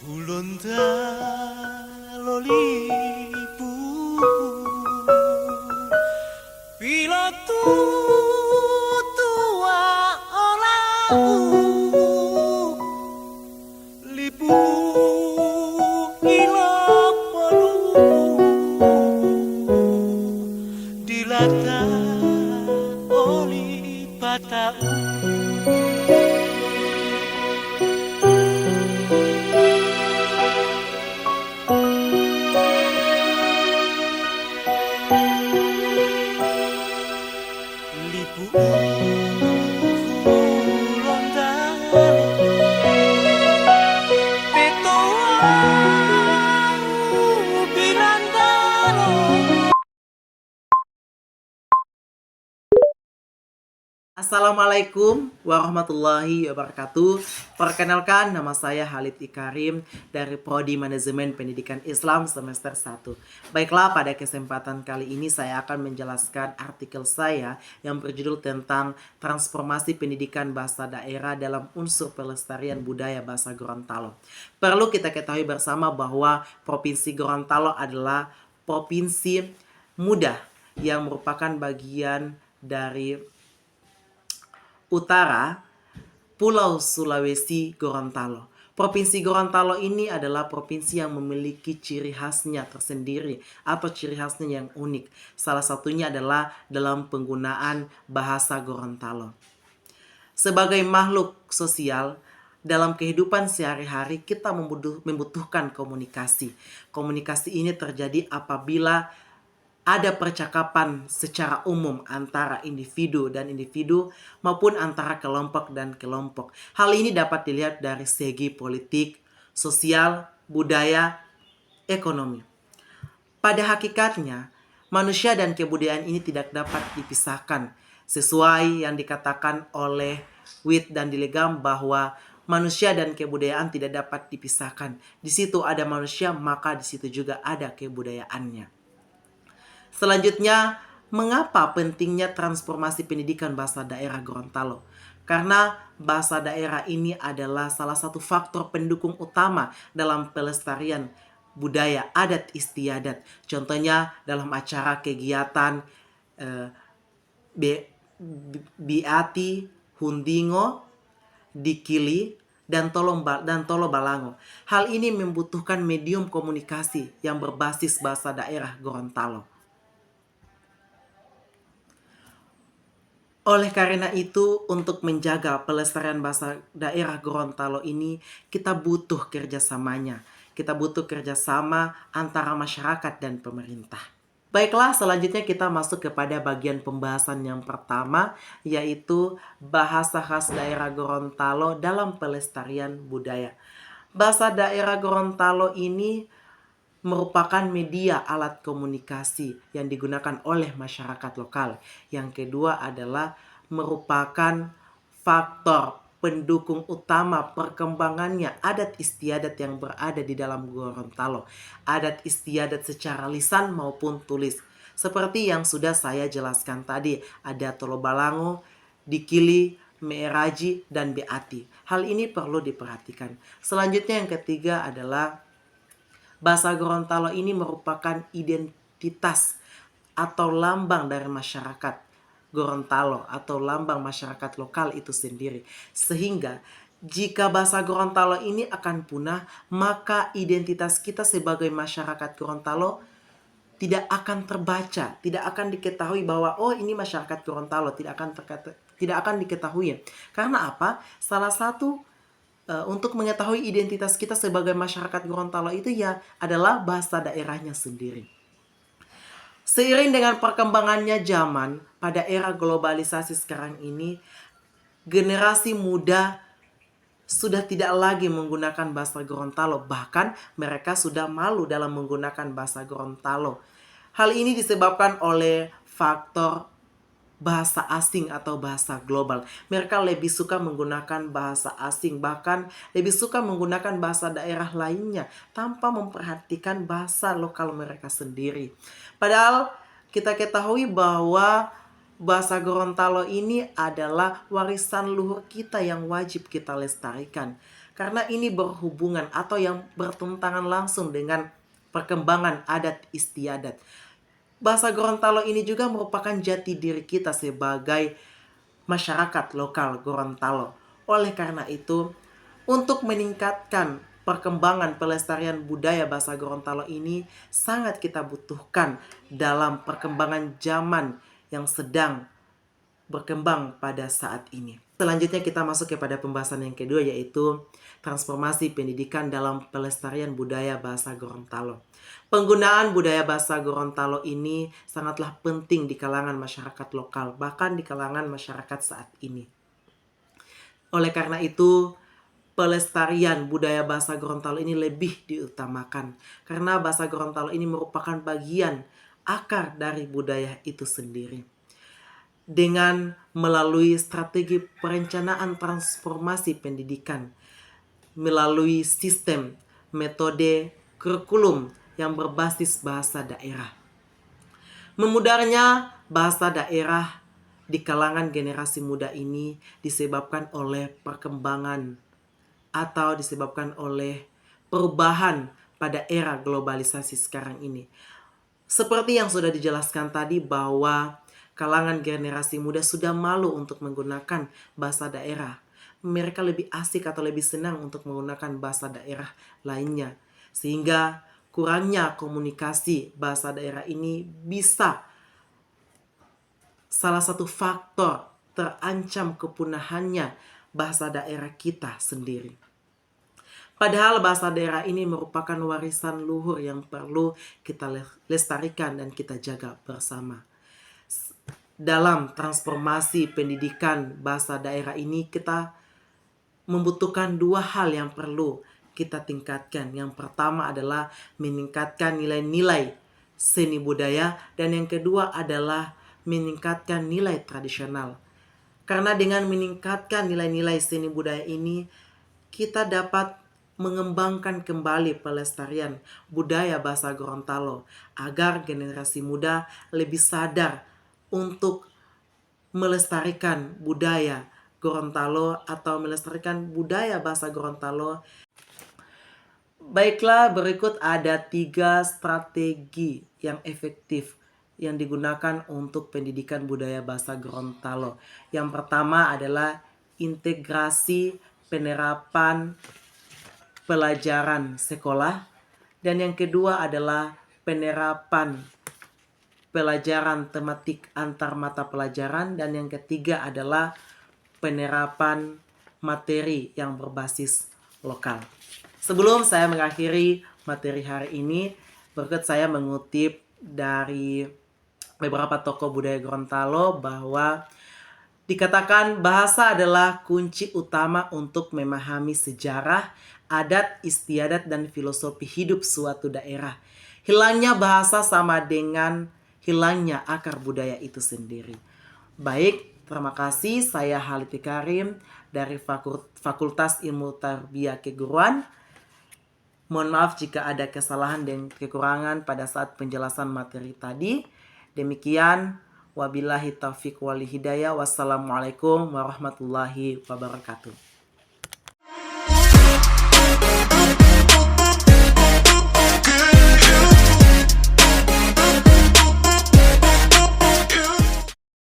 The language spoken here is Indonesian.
Gorontalo lipu bila tua olahu lipu ilok polu dilata oli patau. Lipu Gorontalo Petoa Birandalo. Assalamualaikum warahmatullahi wabarakatuh. Perkenalkan, nama saya Halid Ikarim dari Prodi Manajemen Pendidikan Islam semester 1. Baiklah, pada kesempatan kali ini saya akan menjelaskan artikel saya yang berjudul tentang transformasi pendidikan bahasa daerah dalam unsur pelestarian budaya bahasa Gorontalo. Perlu kita ketahui bersama bahwa Provinsi Gorontalo adalah provinsi muda yang merupakan bagian dari utara Pulau Sulawesi Gorontalo. Provinsi Gorontalo ini adalah provinsi yang memiliki ciri khasnya tersendiri atau ciri khasnya yang unik. Salah satunya adalah dalam penggunaan bahasa Gorontalo. Sebagai makhluk sosial, dalam kehidupan sehari-hari kita membutuhkan komunikasi. Komunikasi ini terjadi apabila ada percakapan secara umum antara individu dan individu maupun antara kelompok dan kelompok. Hal ini dapat dilihat dari segi politik, sosial, budaya, ekonomi. Pada hakikatnya, manusia dan kebudayaan ini tidak dapat dipisahkan. Sesuai yang dikatakan oleh Witt dan Dilegam bahwa manusia dan kebudayaan tidak dapat dipisahkan. Di situ ada manusia, maka di situ juga ada kebudayaannya. Selanjutnya, mengapa pentingnya transformasi pendidikan bahasa daerah Gorontalo? Karena bahasa daerah ini adalah salah satu faktor pendukung utama dalam pelestarian budaya adat istiadat. Contohnya dalam acara kegiatan Biati, Hundingo, Dikili, dan Tolo Balango. Hal ini membutuhkan medium komunikasi yang berbasis bahasa daerah Gorontalo. Oleh karena itu, untuk menjaga pelestarian bahasa daerah Gorontalo ini, kita butuh kerjasamanya. Kita butuh kerjasama antara masyarakat dan pemerintah. Baiklah, selanjutnya kita masuk kepada bagian pembahasan yang pertama, yaitu bahasa khas daerah Gorontalo dalam pelestarian budaya. Bahasa daerah Gorontalo ini merupakan media alat komunikasi yang digunakan oleh masyarakat lokal. Yang kedua adalah merupakan faktor pendukung utama perkembangannya adat istiadat yang berada di dalam Gorontalo. Adat istiadat secara lisan maupun tulis. Seperti yang sudah saya jelaskan tadi, ada Tolo Balango, Dikili, Meeraji, dan Beati. Hal ini perlu diperhatikan. Selanjutnya yang ketiga adalah bahasa Gorontalo ini merupakan identitas atau lambang dari masyarakat Gorontalo atau lambang masyarakat lokal itu sendiri. Sehingga jika bahasa Gorontalo ini akan punah, maka identitas kita sebagai masyarakat Gorontalo tidak akan terbaca, tidak akan diketahui bahwa oh ini masyarakat Gorontalo, tidak akan diketahui. Karena apa? Salah satu untuk mengetahui identitas kita sebagai masyarakat Gorontalo itu ya adalah bahasa daerahnya sendiri. Seiring dengan perkembangannya zaman pada era globalisasi sekarang ini, generasi muda sudah tidak lagi menggunakan bahasa Gorontalo, bahkan mereka sudah malu dalam menggunakan bahasa Gorontalo. Hal ini disebabkan oleh faktor bahasa asing atau bahasa global. Mereka lebih suka menggunakan bahasa asing, bahkan lebih suka menggunakan bahasa daerah lainnya tanpa memperhatikan bahasa lokal mereka sendiri. Padahal kita ketahui bahwa bahasa Gorontalo ini adalah warisan luhur kita yang wajib kita lestarikan. karena ini berhubungan atau yang bertentangan langsung dengan perkembangan adat istiadat. Bahasa Gorontalo ini juga merupakan jati diri kita sebagai masyarakat lokal Gorontalo. Oleh karena itu, untuk meningkatkan perkembangan pelestarian budaya bahasa Gorontalo ini sangat kita butuhkan dalam perkembangan zaman yang sedang berkembang pada saat ini. Selanjutnya kita masuk kepada pembahasan yang kedua, yaitu transformasi pendidikan dalam pelestarian budaya bahasa Gorontalo. Penggunaan budaya bahasa Gorontalo ini sangatlah penting di kalangan masyarakat lokal, bahkan di kalangan masyarakat saat ini. Oleh karena itu, pelestarian budaya bahasa Gorontalo ini lebih diutamakan, karena bahasa Gorontalo ini merupakan bagian akar dari budaya itu sendiri. Dengan melalui strategi perencanaan transformasi pendidikan, melalui sistem, metode, kurikulum yang berbasis bahasa daerah. Memudarnya bahasa daerah di kalangan generasi muda ini disebabkan oleh perkembangan atau disebabkan oleh perubahan pada era globalisasi sekarang ini. Seperti yang sudah dijelaskan tadi bahwa kalangan generasi muda sudah malu untuk menggunakan bahasa daerah. Mereka lebih asik atau lebih senang untuk menggunakan bahasa daerah lainnya. Sehingga kurangnya komunikasi bahasa daerah ini bisa salah satu faktor terancam kepunahannya bahasa daerah kita sendiri. Padahal bahasa daerah ini merupakan warisan luhur yang perlu kita lestarikan dan kita jaga bersama. Dalam transformasi pendidikan bahasa daerah ini kita membutuhkan dua hal yang perlu kita tingkatkan. Yang pertama adalah meningkatkan nilai-nilai seni budaya, dan yang kedua adalah meningkatkan nilai tradisional. Karena dengan meningkatkan nilai-nilai seni budaya ini, kita dapat mengembangkan kembali pelestarian budaya bahasa Gorontalo agar generasi muda lebih sadar untuk melestarikan budaya Gorontalo atau melestarikan budaya bahasa Gorontalo. Baiklah, berikut ada 3 strategi yang efektif yang digunakan untuk pendidikan budaya bahasa Gorontalo. Yang pertama adalah integrasi penerapan pelajaran sekolah, dan yang kedua adalah penerapan pelajaran tematik antar mata pelajaran, dan yang ketiga adalah penerapan materi yang berbasis lokal. Sebelum saya mengakhiri materi hari ini, berikut saya mengutip dari beberapa tokoh budaya Gorontalo bahwa dikatakan bahasa adalah kunci utama untuk memahami sejarah, adat, istiadat, dan filosofi hidup suatu daerah. Hilangnya bahasa sama dengan hilangnya akar budaya itu sendiri. Baik, terima kasih. Saya Haliti Karim dari Fakultas Ilmu Tarbiyah Keguruan. Mohon maaf jika ada kesalahan dan kekurangan pada saat penjelasan materi tadi. Demikian, wabillahi taufiq wal hidayah. Wassalamualaikum warahmatullahi wabarakatuh.